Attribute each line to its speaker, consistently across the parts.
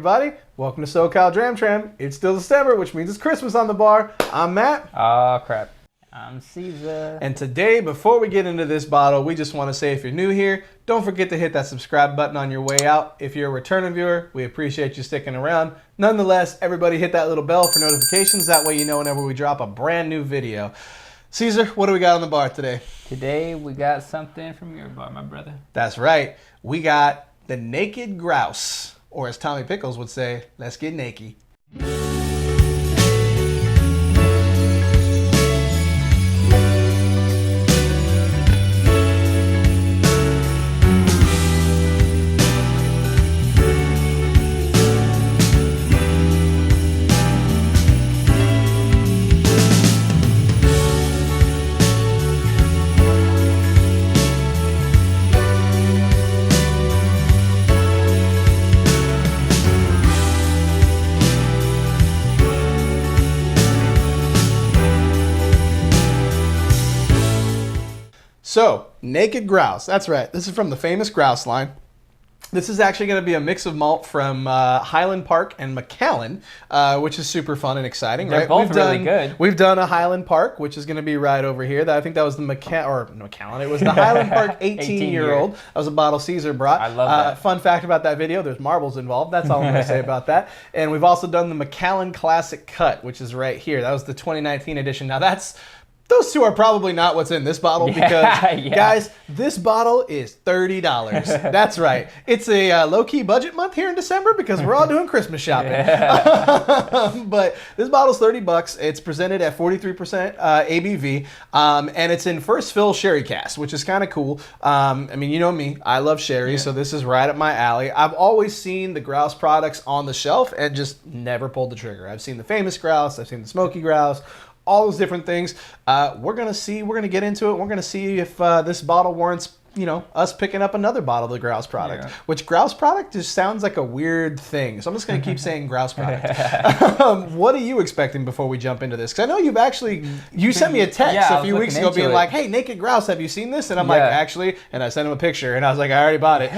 Speaker 1: everybody. Welcome to socaldramtram. It's still December, which means it's Christmas on the bar. I'm Matt.
Speaker 2: Oh, crap. I'm Cesar.
Speaker 1: And today, before we get into this bottle, we just want to say if you're new here, don't forget to hit that subscribe button on your way out. If you're a returning viewer, we appreciate you sticking around. Nonetheless, everybody hit that little bell for notifications. That way you know whenever we drop a brand new video. Cesar, what do we got on the bar today?
Speaker 2: Today, we got something from your bar, my brother.
Speaker 1: That's right. We got the Naked Grouse. Or as Tommy Pickles would say, let's get naked. So, Naked Grouse. That's right. This is from the famous Grouse line. This is actually going to be a mix of malt from Highland Park and Macallan, which is super fun and exciting.
Speaker 2: They're
Speaker 1: right?
Speaker 2: both really good.
Speaker 1: We've done a Highland Park, which is going to be right over here. I think that was the Macallan. It was the Highland Park 18-year-old. That was a bottle Cesar brought.
Speaker 2: I love that.
Speaker 1: Fun fact about that video, there's marbles involved. That's all I'm going to say about that. And we've also done the Macallan Classic Cut, which is right here. That was the 2019 edition. Now those two are probably not what's in this bottle because, guys, this bottle is $30. That's right. It's a low-key budget month here in December because we're all doing Christmas shopping. But this bottle's $30. It's presented at 43% ABV, and it's in first fill sherry cask, which is kind of cool. I mean, you know me. I love sherry, so this is right up my alley. I've always seen the Grouse products on the shelf and just never pulled the trigger. I've seen the famous Grouse. I've seen the smoky Grouse. All those different things. We're gonna get into it. We're gonna see if this bottle warrants, us picking up another bottle of the Grouse product. Yeah. Which Grouse product just sounds like a weird thing. So I'm just gonna keep saying Grouse product. What are you expecting before we jump into this? Because I know you sent me a text a few weeks ago being like, "Hey, Naked Grouse, have you seen this?" And I'm like, "Actually," and I sent him a picture, and I was like, "I already bought it."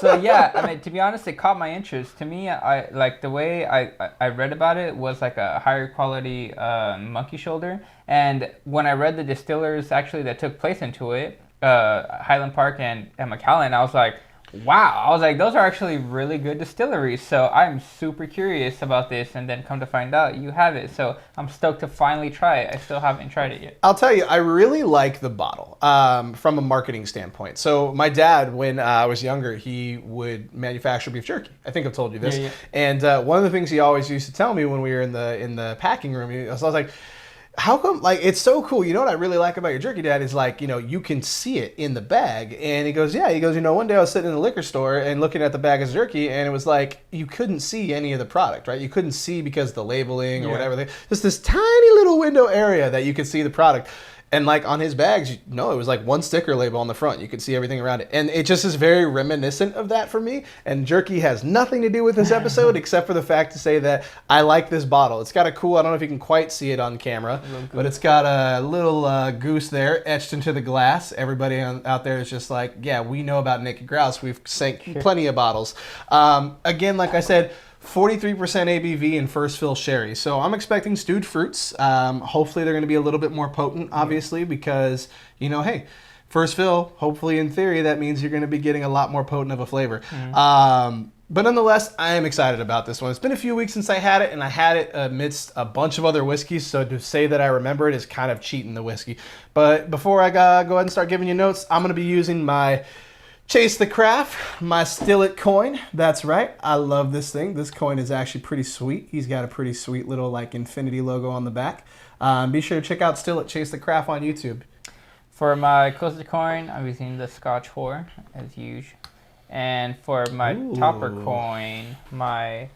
Speaker 2: So yeah, I mean, to be honest, it caught my interest. To me, I like the way I read about it was like a higher quality monkey shoulder. And when I read the distillers actually that took place into it, Highland Park and Macallan, I was like, wow. I was like, those are actually really good distilleries. So I'm super curious about this, and then come to find out you have it. So I'm stoked to finally try it. I still haven't tried it yet.
Speaker 1: I'll tell you, I really like the bottle from a marketing standpoint. So my dad, when I was younger, he would manufacture beef jerky. I think I've told you this. Yeah. And one of the things he always used to tell me when we were in the packing room, I was like, how come, it's so cool. You know what I really like about your jerky, Dad, is you can see it in the bag. And he goes, one day I was sitting in the liquor store and looking at the bag of jerky, and it was like, you couldn't see any of the product, right? You couldn't see because of the labeling or whatever. Just this tiny little window area that you could see the product. And on his bags, it was like one sticker label on the front. You could see everything around it. And it just is very reminiscent of that for me. And jerky has nothing to do with this episode except for the fact to say that I like this bottle. It's got a cool, I don't know if you can quite see it on camera, but it's got a little goose there etched into the glass. Everybody out there is just like, yeah, we know about Naked Grouse. We've sank plenty of bottles. Again, like I said, 43% ABV in first fill sherry. So I'm expecting stewed fruits. Hopefully they're going to be a little bit more potent, obviously, because, hey, first fill, hopefully in theory, that means you're going to be getting a lot more potent of a flavor. But nonetheless, I am excited about this one. It's been a few weeks since I had it, and I had it amidst a bunch of other whiskeys, so to say that I remember it is kind of cheating the whiskey. But before I go ahead and start giving you notes, I'm going to be using my Chase the Craft, my Stillet coin. That's right. I love this thing. This coin is actually pretty sweet. He's got a pretty sweet little infinity logo on the back. Be sure to check out Stillet Chase the Craft on YouTube.
Speaker 2: For my closer coin, I'm using the Scotch Whore as usual. And for my topper coin, my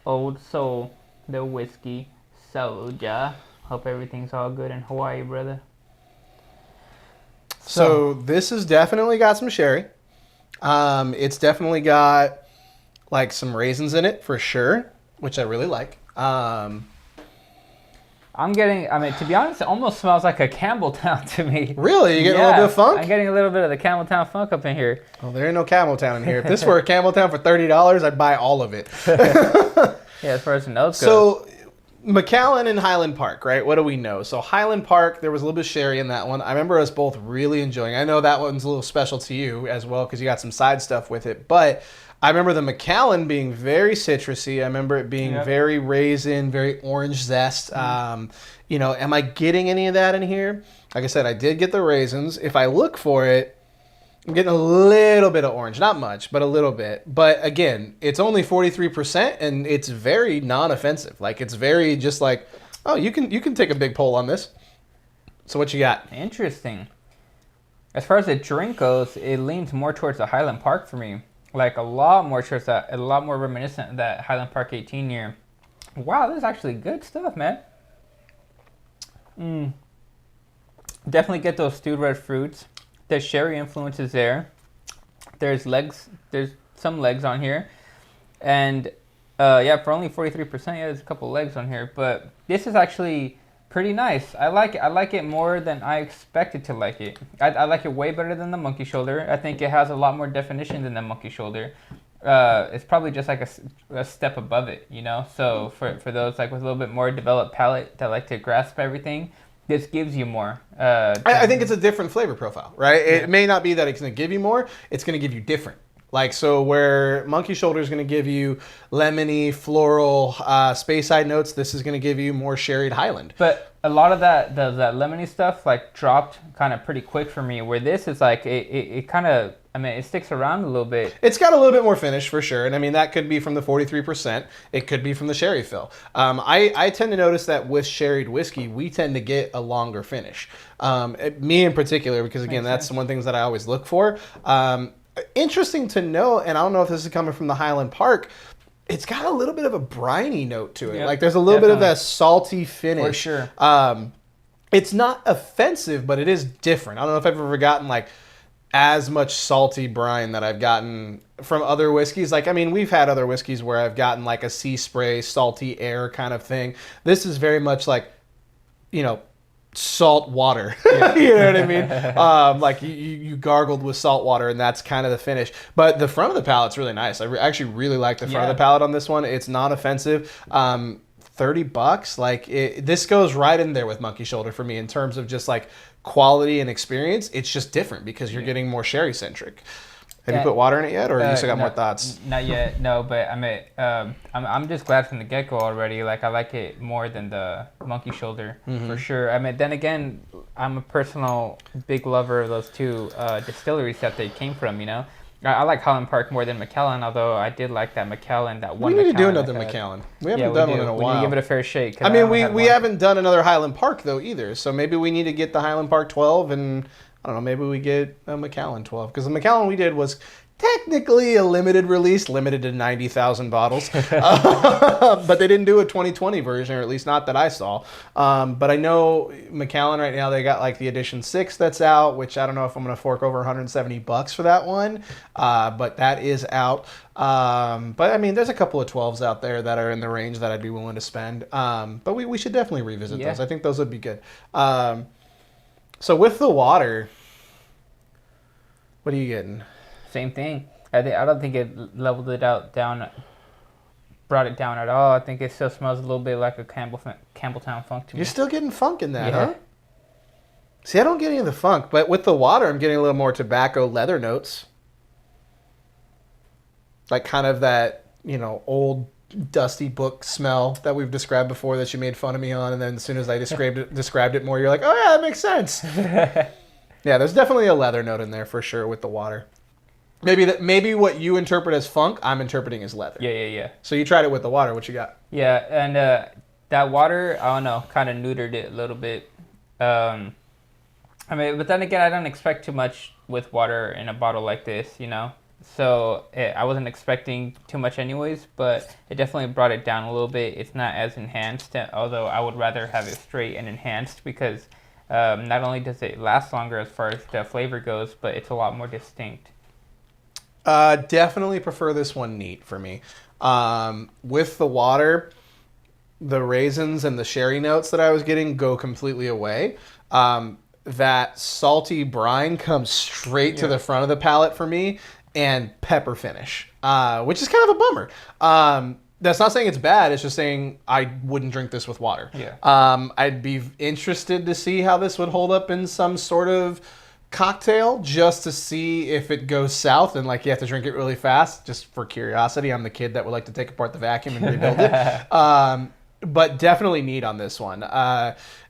Speaker 2: Old Soul, the whiskey soda. Hope everything's all good in Hawaii, brother.
Speaker 1: So this has definitely got some sherry. It's definitely got some raisins in it for sure, which I really like.
Speaker 2: I'm getting, I mean, to be honest, it almost smells like a Campbelltown to me.
Speaker 1: Really? You getting a little bit of funk?
Speaker 2: I'm getting a little bit of the Campbelltown funk up in here.
Speaker 1: Well, there ain't no Campbelltown in here. If this were a Campbelltown for $30, I'd buy all of it.
Speaker 2: Yeah, as far as the notes go.
Speaker 1: So, Macallan and Highland Park, right? What do we know? So, Highland Park, there was a little bit of sherry in that one. I remember us both really enjoying. I know that one's a little special to you as well because you got some side stuff with it. But I remember the Macallan being very citrusy. I remember it being very raisin, very orange zest. You know, am I getting any of that in here? Like I said, I did get the raisins. If I look for it, I'm getting a little bit of orange. Not much, but a little bit. But again, it's only 43% and it's very non-offensive. Like it's very just like, oh, you can take a big pull on this. So what you got?
Speaker 2: Interesting. As far as the drink goes, it leans more towards the Highland Park for me. Like a lot more towards that, a lot more reminiscent of that Highland Park 18 year. Wow, this is actually good stuff, man. Definitely get those stewed red fruits. The sherry influence is there. There's some legs on here. And yeah, for only 43%, yeah, there's a couple legs on here. But this is actually pretty nice. I like it more than I expected to like it. I like it way better than the monkey shoulder. I think it has a lot more definition than the monkey shoulder. It's probably just like a step above it, you know? So for those like with a little bit more developed palate that like to grasp everything, this gives you more.
Speaker 1: I think it's a different flavor profile, right? It may not be that it's going to give you more. It's going to give you different. Like, so where monkey shoulder is going to give you lemony, floral, Speyside notes, this is going to give you more sherried Highland.
Speaker 2: But a lot of that lemony stuff like dropped kind of pretty quick for me, where this is like, it kind of, I mean, it sticks around a little bit.
Speaker 1: It's got a little bit more finish for sure. And I mean, that could be from the 43%. It could be from the sherry fill. I tend to notice that with sherried whiskey, we tend to get a longer finish. Me in particular, because again, that's one of the things that I always look for. Interesting to know, and I don't know if this is coming from the Highland Park, it's got a little bit of a briny note to it.
Speaker 2: Yep,
Speaker 1: like there's a little bit of that salty finish.
Speaker 2: For sure.
Speaker 1: It's not offensive, but it is different. I don't know if I've ever gotten like as much salty brine that I've gotten from other whiskeys. Like, I mean, we've had other whiskeys where I've gotten like a sea spray, salty air kind of thing. This is very much like, you know, salt water. Yeah. You know what I mean? Like you gargled with salt water, and that's kind of the finish. But the front of the palate's really nice. I actually really like the front of the palate on this one. It's not offensive. $30, like this goes right in there with monkey shoulder for me in terms of just like quality and experience. It's just different because you're getting more sherry centric. Have you put water in it yet, or you still got more thoughts?
Speaker 2: Not yet, no. But I mean, I'm just glad from the get go already. Like I like it more than the monkey shoulder for sure. I mean, then again, I'm a personal big lover of those two distilleries that they came from. You know, I like Highland Park more than Macallan, although I did like that Macallan. That one.
Speaker 1: We need to do
Speaker 2: Macallan
Speaker 1: another Macallan. We haven't done one in a while.
Speaker 2: We need to give it a fair shake.
Speaker 1: I mean, we haven't done another Highland Park though either. So maybe we need to get the Highland Park 12 and. I don't know, maybe we get a Macallan 12. Because the Macallan we did was technically a limited release, limited to 90,000 bottles. But they didn't do a 2020 version, or at least not that I saw. But I know Macallan right now, they got like the edition 6 that's out, which I don't know if I'm going to fork over $170 for that one. But that is out. But I mean, there's a couple of 12s out there that are in the range that I'd be willing to spend. But we should definitely revisit those. I think those would be good. So with the water, what are you getting?
Speaker 2: Same thing. I don't think it leveled it down, brought it down at all. I think it still smells a little bit like a Campbelltown funk to me.
Speaker 1: You're still getting funk in that, huh? See, I don't get any of the funk, but with the water, I'm getting a little more tobacco leather notes. Like kind of that, you know, old dusty book smell that we've described before that you made fun of me on, and then as soon as I described it more, you're like, oh yeah, that makes sense. Yeah, there's definitely a leather note in there for sure with the water. Maybe what you interpret as funk, I'm interpreting as leather.
Speaker 2: Yeah.
Speaker 1: So you tried it with the water. What you got?
Speaker 2: Yeah, and that water, I don't know, kind of neutered it a little bit. I mean, but then again, I don't expect too much with water in a bottle like this, you know? So I wasn't expecting too much anyways, but it definitely brought it down a little bit. It's not as enhanced, although I would rather have it straight and enhanced because not only does it last longer as far as the flavor goes, but it's a lot more distinct.
Speaker 1: Definitely prefer this one neat for me. With the water, the raisins and the sherry notes that I was getting go completely away. That salty brine comes straight to the front of the palate for me, and pepper finish, which is kind of a bummer. That's not saying it's bad. It's just saying I wouldn't drink this with water.
Speaker 2: Yeah.
Speaker 1: I'd be interested to see how this would hold up in some sort of cocktail, just to see if it goes south and like you have to drink it really fast, just for curiosity. I'm the kid that would like to take apart the vacuum and rebuild it. But definitely neat on this one.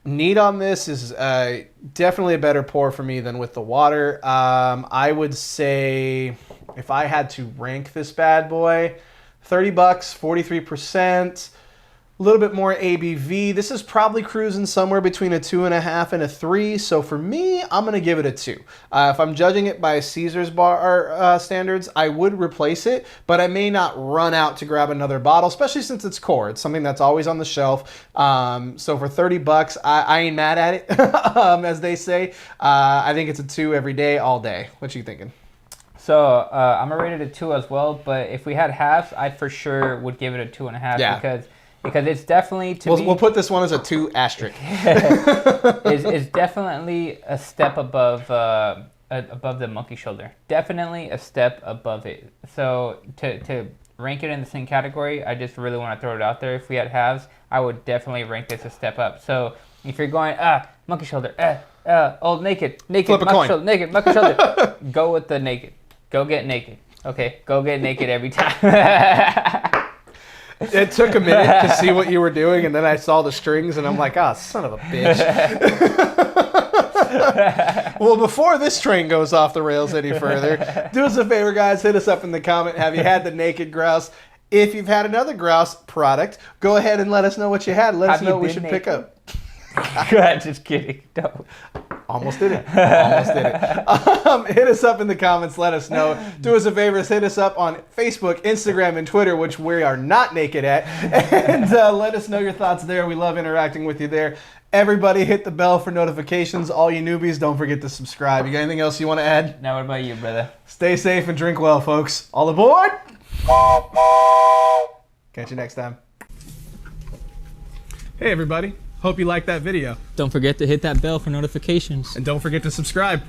Speaker 1: Neat on this is definitely a better pour for me than with the water. I would say if I had to rank this bad boy, $30, 43%, a little bit more ABV. This is probably cruising somewhere between a 2.5 and a 3. So for me, I'm going to give it a 2. If I'm judging it by Cesar's bar standards, I would replace it, but I may not run out to grab another bottle, especially since it's core. It's something that's always on the shelf. So for $30, I ain't mad at it, as they say. I think it's a 2 every day, all day. What you thinking?
Speaker 2: So I'm gonna rate it a 2 as well, but if we had halves, I for sure would give it a 2.5 because it's definitely
Speaker 1: We'll put this one as a 2 asterisk.
Speaker 2: It's definitely a step above the monkey shoulder. Definitely a step above it. So to rank it in the same category, I just really want to throw it out there. If we had halves, I would definitely rank this a step up. So if you're going monkey shoulder, old naked,
Speaker 1: Flip a
Speaker 2: monkey
Speaker 1: coin.
Speaker 2: shoulder, naked, monkey shoulder, go with the naked. Go get naked. Okay, go get naked every time.
Speaker 1: It took a minute to see what you were doing, and then I saw the strings, and I'm like, son of a bitch. Well, before this train goes off the rails any further, do us a favor, guys. Hit us up in the comment. Have you had the Naked Grouse? If you've had another Grouse product, go ahead and let us know what you had. Let us know what we should pick up.
Speaker 2: Just kidding. No.
Speaker 1: Almost did it. Hit us up in the comments. Let us know. Do us a favor. Hit us up on Facebook, Instagram, and Twitter, which we are not naked at. And let us know your thoughts there. We love interacting with you there. Everybody hit the bell for notifications. All you newbies, don't forget to subscribe. You got anything else you want to add?
Speaker 2: Now, what about you, brother?
Speaker 1: Stay safe and drink well, folks. All aboard! Catch you next time. Hey, everybody. Hope you liked that video.
Speaker 2: Don't forget to hit that bell for notifications.
Speaker 1: And don't forget to subscribe.